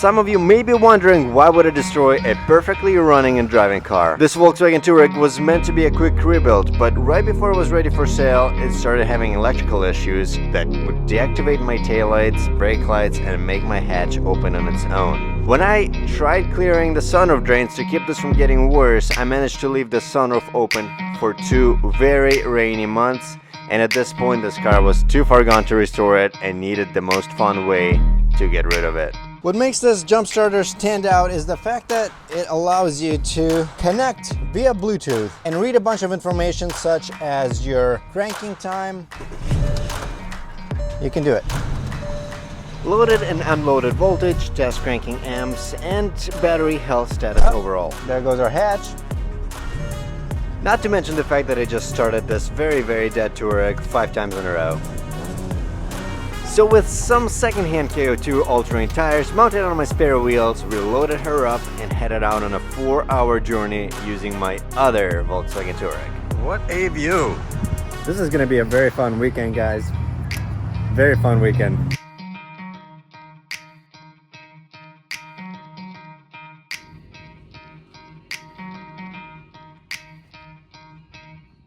some of you may be wondering, why would I destroy a perfectly running and driving car? This Volkswagen Touareg was meant to be a quick rebuild, but right before it was ready for sale, it started having electrical issues that would deactivate my taillights, brake lights, and make my hatch open on its own. When I tried clearing the sunroof drains to keep this from getting worse, I managed to leave the sunroof open for 2 very rainy months, and at this point this car was too far gone to restore it and needed the most fun way to get rid of it. What makes this jump starter stand out is the fact that it allows you to connect via Bluetooth and read a bunch of information such as your cranking time. You can do it. Loaded and unloaded voltage, test cranking amps, and battery health status overall. There goes our hatch. Not to mention the fact that I just started this very dead Touareg 5 times in a row. So with some secondhand KO2 all-terrain tires mounted on my spare wheels, we loaded her up and headed out on a 4-hour journey using my other Volkswagen Touareg. What a view! This is gonna be a very fun weekend, guys. Very fun weekend.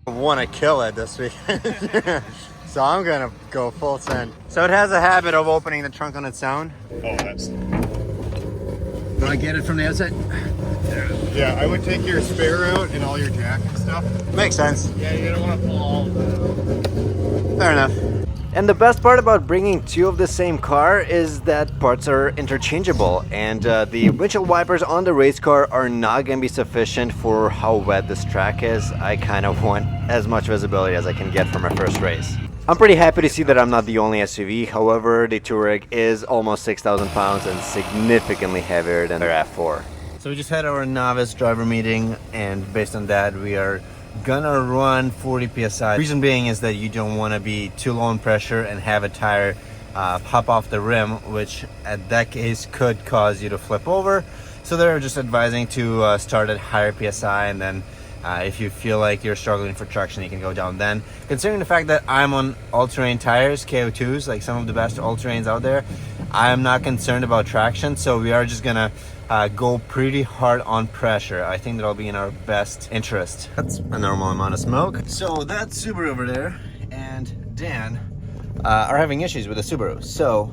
I want to kill it this weekend. So I'm gonna go full send. So it has a habit of opening the trunk on its own. Oh, that's... Do I get it from the outside? Yeah, I would take your spare out and all your jack and stuff. Makes sense. Yeah, you don't want to pull all of that. Fair enough. And the best part about bringing 2 of the same car is that parts are interchangeable, and the windshield wipers on the race car are not going to be sufficient for how wet this track is. I kind of want as much visibility as I can get for my first race. I'm pretty happy to see that I'm not the only SUV. However, the Touareg is almost 6,000 pounds and significantly heavier than their RAV4. So we just had our novice driver meeting, and based on that we are gonna run 40 psi. Reason being is that you don't want to be too low in pressure and have a tire pop off the rim, which at that case could cause you to flip over. So they're just advising to start at higher psi, and then if you feel like you're struggling for traction, you can go down then. Considering the fact that I'm on all-terrain tires, KO2s, like some of the best all-terrains out there, I am not concerned about traction, so we are just gonna go pretty hard on pressure. I think that'll be in our best interest. That's a normal amount of smoke. So that's Subaru over there, and Dan are having issues with the Subaru. So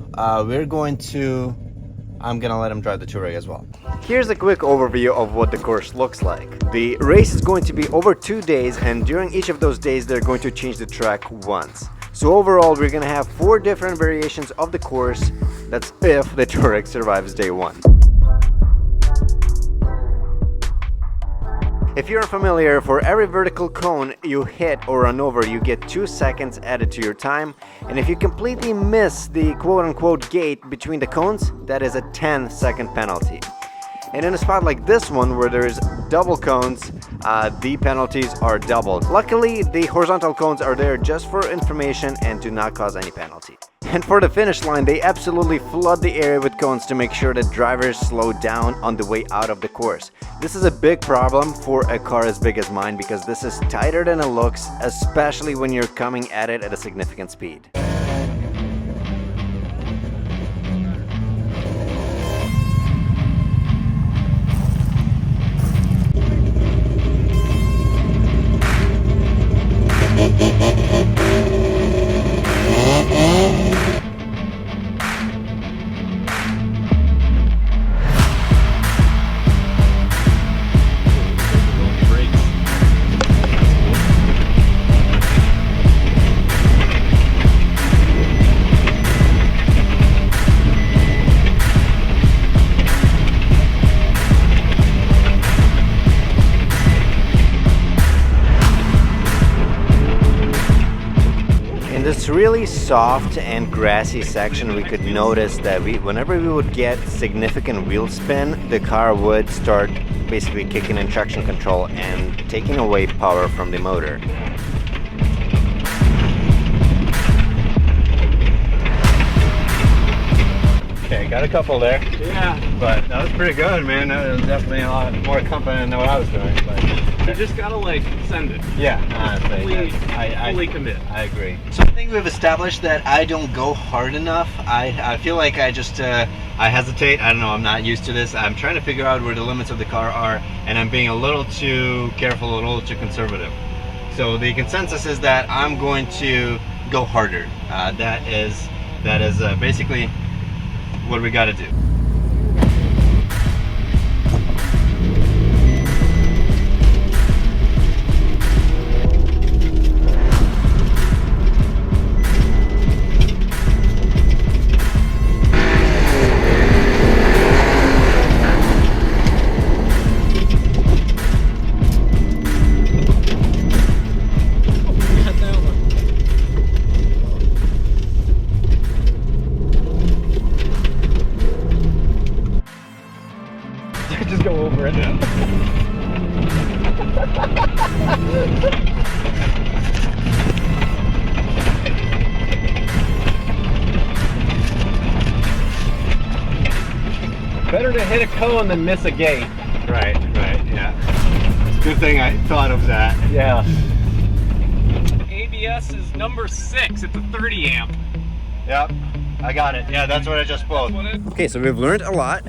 I'm gonna let him drive the Touareg as well. Here's a quick overview of what the course looks like. The race is going to be over 2 days, and during each of those days they're going to change the track once. So overall we're gonna have 4 different variations of the course. That's if the Touareg survives day 1. If you're familiar, for every vertical cone you hit or run over, you get 2 seconds added to your time. And if you completely miss the quote-unquote gate between the cones, that is a 10-second penalty. And in a spot like this one, where there's double cones, the penalties are doubled. Luckily, the horizontal cones are there just for information and do not cause any penalty. And for the finish line, they absolutely flood the area with cones to make sure that drivers slow down on the way out of the course. This is a big problem for a car as big as mine, because this is tighter than it looks, especially when you're coming at it at a significant speed. This really soft and grassy section, we could notice that whenever we would get significant wheel spin, the car would start basically kicking in traction control and taking away power from the motor. Okay, got a couple there. Yeah. But that was pretty good, man. That was definitely a lot more confident than what I was doing. But You just gotta like send it. Yeah, honestly, Fully commit. I agree. So I think we've established that I don't go hard enough. I feel like I just I hesitate. I don't know. I'm not used to this. I'm trying to figure out where the limits of the car are, and I'm being a little too careful, a little too conservative. So the consensus is that I'm going to go harder. That is basically what we got to do. Just go over it. Yeah. Better to hit a cone than miss a gate. Right, yeah. Good thing I thought of that. Yeah. ABS is number 6. It's a 30 amp. Yep, I got it. Yeah, that's what I just pulled. Okay, so we've learned a lot.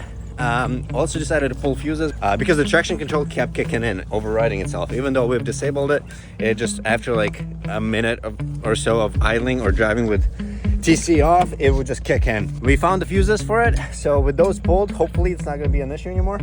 Also decided to pull fuses because the traction control kept kicking in, overriding itself. Even though we've disabled it, it just after like a minute or so of idling or driving with TC off, it would just kick in. We found the fuses for it, so with those pulled, hopefully it's not going to be an issue anymore.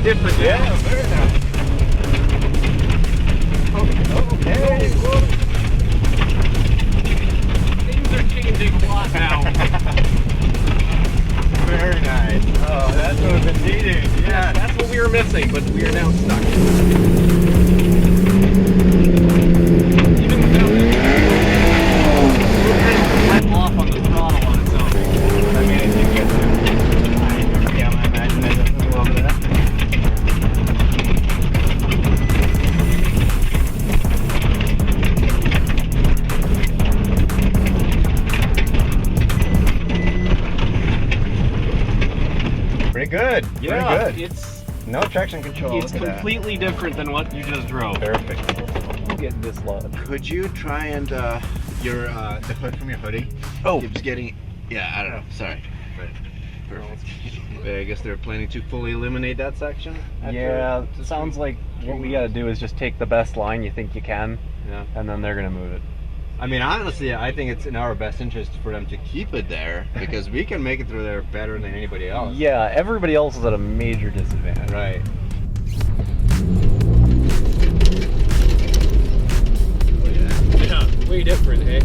Different, yeah, very nice. Okay. Things are changing a lot now. Very nice. Oh, that's what we've been needing. Yeah, that's what we were missing, but we are now stuck. Even without it, we're kind of let off on the throttle on its own. I mean, if you get to, yeah, I imagine there's a little bit of that. Pretty good. Yeah, Pretty good. it's No traction control. It's completely different than what you just drove. Perfect. Get this log. Could you try and the hood from your hoodie? Oh, Keeps getting. Yeah, I don't know. Sorry. Perfect. I guess they're planning to fully eliminate that section. Yeah, it sounds like what we got to do is just take the best line you think you can, Yeah. and then they're gonna move it. I mean, honestly, I think it's in our best interest for them to keep it there because we can make it through there better than anybody else. Yeah, everybody else is at a major disadvantage. Right. Yeah, way different, eh?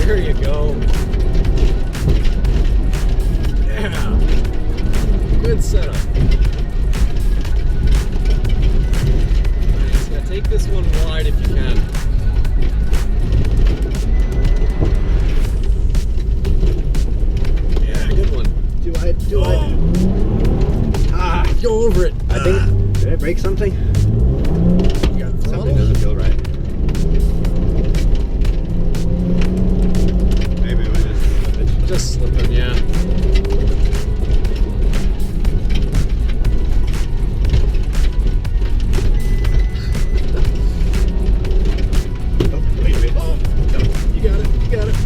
There you go. Yeah. Good setup. Nice. Now take this one wide if you can. Yeah, good one. Do I? Ah, go over it. I think. Did I break something? You got Something doesn't feel right. Maybe we're just slipping, yeah. Wait. Oh, you got it. You got it.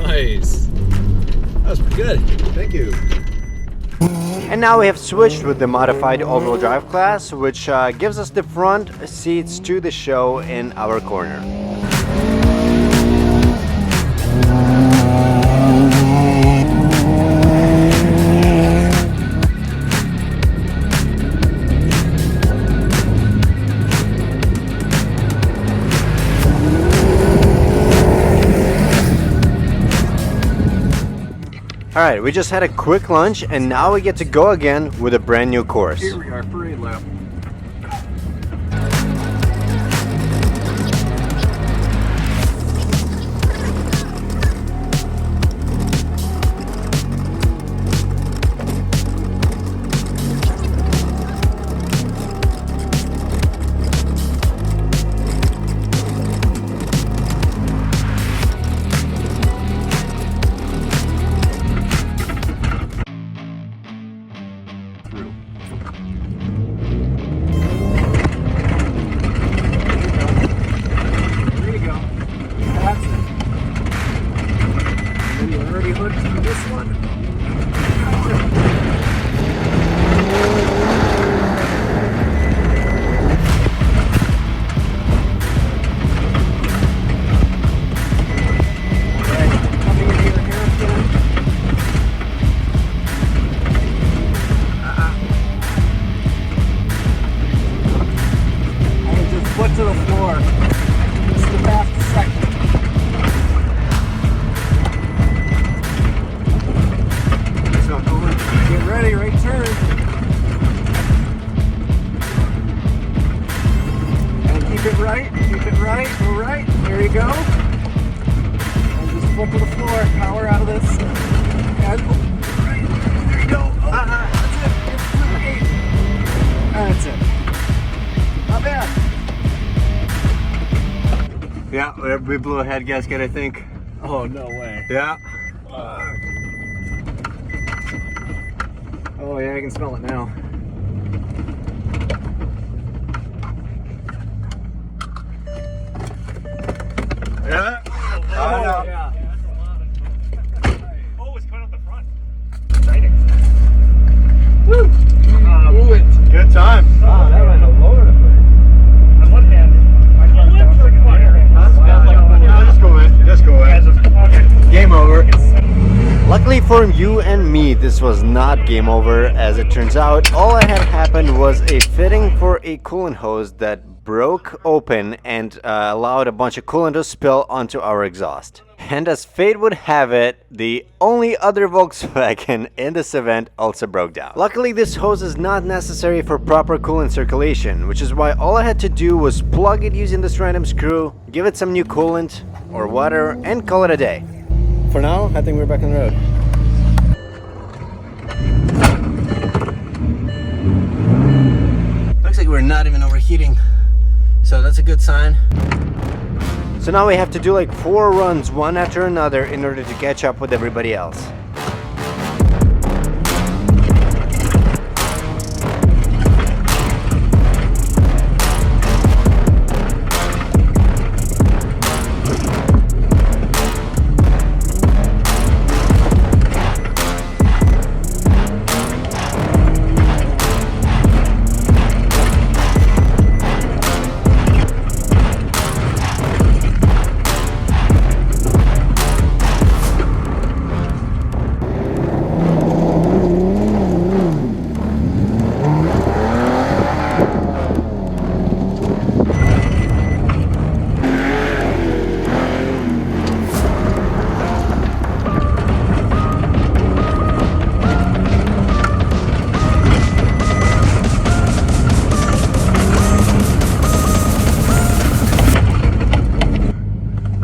Nice. That was pretty good. Thank you. And now we have switched with the modified all-wheel drive class, which gives us the front seats to the show in our corner. Alright, we just had a quick lunch and now we get to go again with a brand new course. Here we are, parade lap. To the floor. This is the fastest section. So get ready, right turn. And keep it right, go right. There you go. And just foot to the floor, power out of this. And right, there you go. That's it. Not bad. Yeah, we blew a head gasket, I think. Oh, no way. Yeah. Oh, yeah, I can smell it now. Yeah. Oh, yeah. Oh, it's coming up the front. Exciting. Woo! Good time. Oh, that went all over the place. On one hand, my car sounds like a fire. Just go in. Okay. Game over. Luckily for you and me, this was not game over. As it turns out, all that had happened was a fitting for a coolant hose that broke open and allowed a bunch of coolant to spill onto our exhaust. And as fate would have it, the only other Volkswagen in this event also broke down. Luckily, this hose is not necessary for proper coolant circulation, which is why all I had to do was plug it using this random screw, give it some new coolant or water, and call it a day. For now, I think we're back on the road. Looks like we're not even overheating, so that's a good sign. So now we have to do like 4 runs, one after another, in order to catch up with everybody else.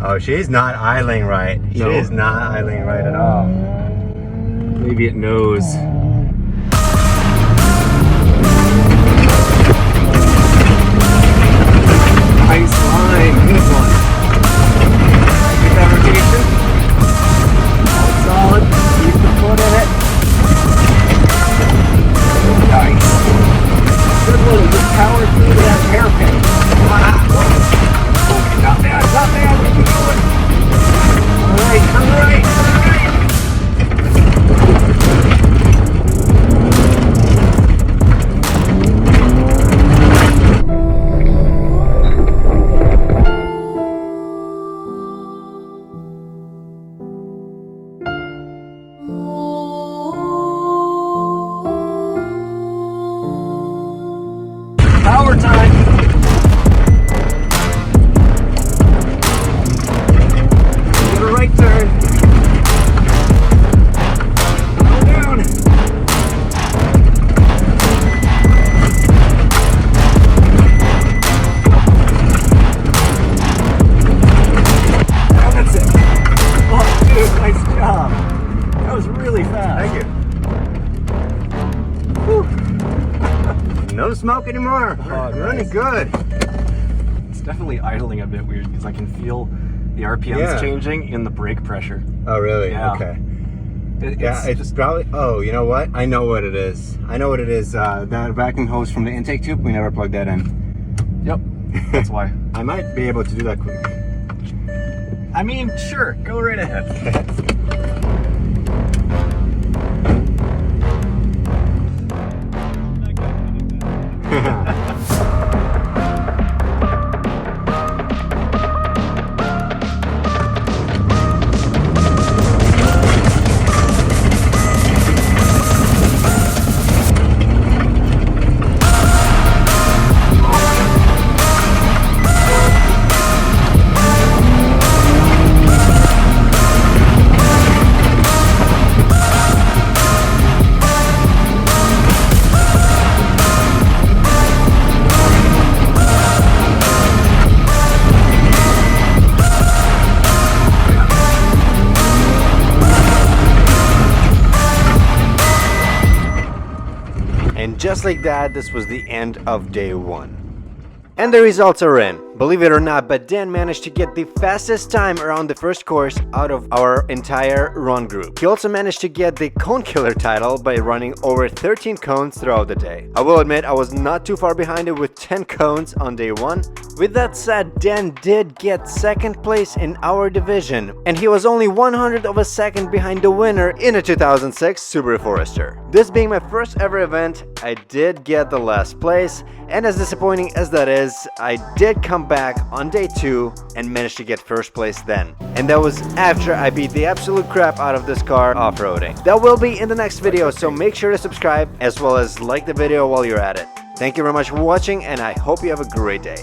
Oh, she's not idling right. No. She is not idling right at all. Maybe it knows. Nice line. Good one. Good fabrication. All solid. Keep the foot in it. Nice. Good one. Just power through that hairpin. Not bad. Not bad. Keep going. All right. All right. All right. No smoke anymore. Oh, Running good. It's definitely idling a bit weird because I can feel the RPMs changing in the brake pressure. Oh, really? Yeah. Okay. It's It's just probably. Oh, you know what? I know what it is. That vacuum hose from the intake tube. We never plugged that in. Yep. That's why. I might be able to do that quick. I mean, sure, go right ahead. And just like that, this was the end of day 1. And the results are in. Believe it or not, but Dan managed to get the fastest time around the first course out of our entire run group. He also managed to get the cone killer title by running over 13 cones throughout the day. I will admit I was not too far behind it with 10 cones on day 1. With that said, Dan did get 2nd place in our division, and he was only 100th of a second behind the winner in a 2006 Subaru Forester. This being my first ever event, I did get the last place, and as disappointing as that is, I did come back on day 2 and managed to get 1st place then. And that was after I beat the absolute crap out of this car off-roading. That will be in the next video, so make sure to subscribe as well as like the video while you're at it. Thank you very much for watching, and I hope you have a great day.